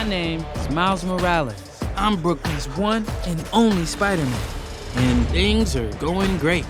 name is Miles Morales. I'm Brooklyn's one and only Spider-Man. And things are going great.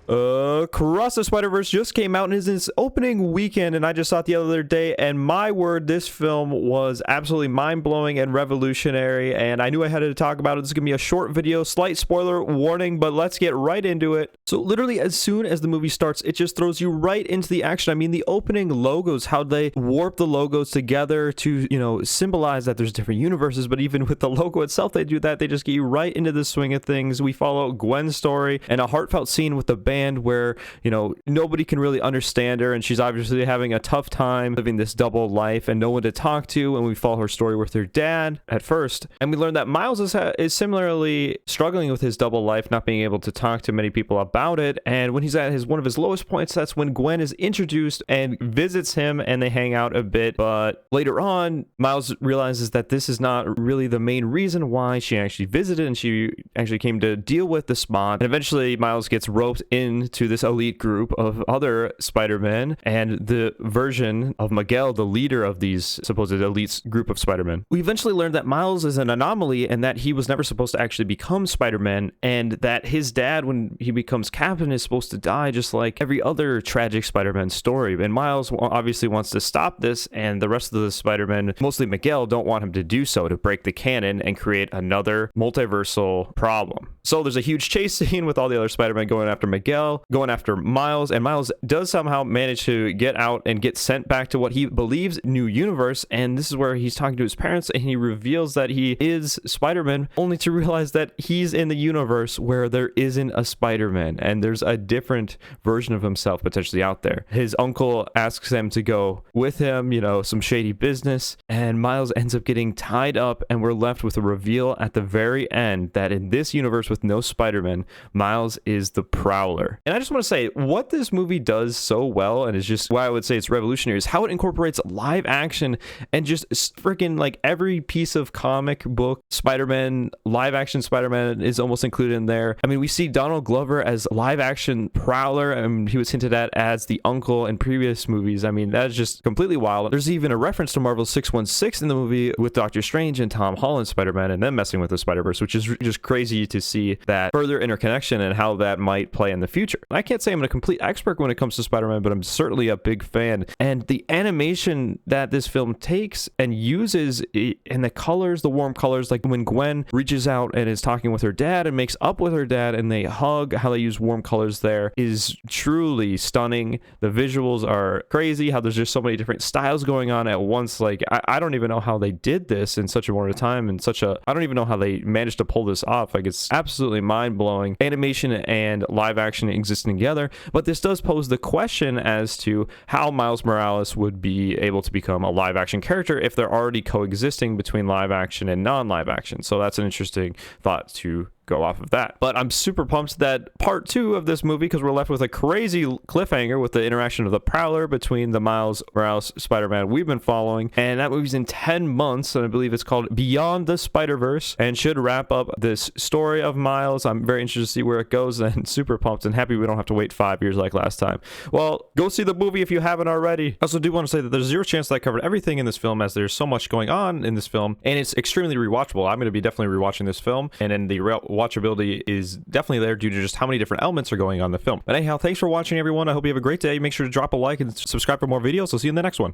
Across the Spider-Verse just came out in its opening weekend, and I just saw it the other day, and my word, this film was absolutely mind-blowing and revolutionary, and I knew I had to talk about it. This is gonna be a short video, slight spoiler warning, but let's get right into it. So literally as soon as the movie starts, it just throws you right into the action. I mean, the opening logos, how they warp the logos together to, you know, symbolize that there's different universes, but even with the logo itself, they do that. They just get you right into the swing of things. We follow Gwen's story and a heartfelt scene with the band where, you know, nobody can really understand her, and she's obviously having a tough time living this double life and no one to talk to, and we follow her story with her dad at first, and we learn that Miles is similarly struggling with his double life, not being able to talk to many people about it, and when he's at one of his lowest points, that's when Gwen is introduced and visits him, and they hang out a bit, but later on, Miles realizes that this is not really the main reason why she actually visited, and she actually came to deal with the spot, and eventually Miles gets roped into this elite group of other Spider-Men, and the version of Miguel, the leader of these supposed elite group of Spider-Men. We eventually learned that Miles is an anomaly and that he was never supposed to actually become Spider-Man, and that his dad, when he becomes Captain, is supposed to die just like every other tragic Spider-Man story. And Miles obviously wants to stop this, and the rest of the Spider-Men, mostly Miguel, don't want him to do so, to break the canon and create another multiversal problem. So there's a huge chase scene with all the other Spider-Men going after Miguel, going after Miles, and Miles does somehow manage to get out and get sent back to what he believes new universe, and this is where he's talking to his parents, and he reveals that he is Spider-Man, only to realize that he's in the universe where there isn't a Spider-Man, and there's a different version of himself potentially out there. His uncle asks him to go with him, you know, some shady business, and Miles ends up getting tied up, and we're left with a reveal at the very end that in this universe with no Spider-Man, Miles is the Prowler. And I just want to say, what this movie does so well, and is just why I would say it's revolutionary, is how it incorporates live action and just freaking like every piece of comic book Spider-Man, live action Spider-Man is almost included in there. I mean, we see Donald Glover as live action Prowler, and he was hinted at as the uncle in previous movies. I mean, that's just completely wild. There's even a reference to Marvel's 616 in the movie with Doctor Strange and Tom Holland Spider-Man, and them messing with the Spider-Verse, which is just crazy to see that further interconnection and how that might play in the future. I can't say I'm a complete expert when it comes to Spider-Man, but I'm certainly a big fan. And the animation that this film takes and uses, and the colors, the warm colors, like when Gwen reaches out and is talking with her dad and makes up with her dad and they hug, how they use warm colors there is truly stunning. The visuals are crazy, how there's just so many different styles going on at once. Like, I don't even know how they did this in such a amount of time, and I don't even know how they managed to pull this off. Like, it's absolutely mind-blowing. Animation and live action existing together, but this does pose the question as to how Miles Morales would be able to become a live action character if they're already coexisting between live action and non-live action. So that's an interesting thought to go off of that. But I'm super pumped that part 2 of this movie, because we're left with a crazy cliffhanger with the interaction of the Prowler between the Miles Morales Spider-Man we've been following, and that movie's in 10 months, and I believe it's called Beyond the Spider-Verse, and should wrap up this story of Miles. I'm very interested to see where it goes, and super pumped and happy we don't have to wait 5 years like last time. Well, go see the movie if you haven't already. I also do want to say that there's zero chance that I covered everything in this film, as there's so much going on in this film, and it's extremely rewatchable. I'm going to be definitely rewatching this film, and in the watchability is definitely there due to just how many different elements are going on in the film. But anyhow, thanks for watching, everyone. I hope you have a great day. Make sure to drop a like and subscribe for more videos. I'll see you in the next one.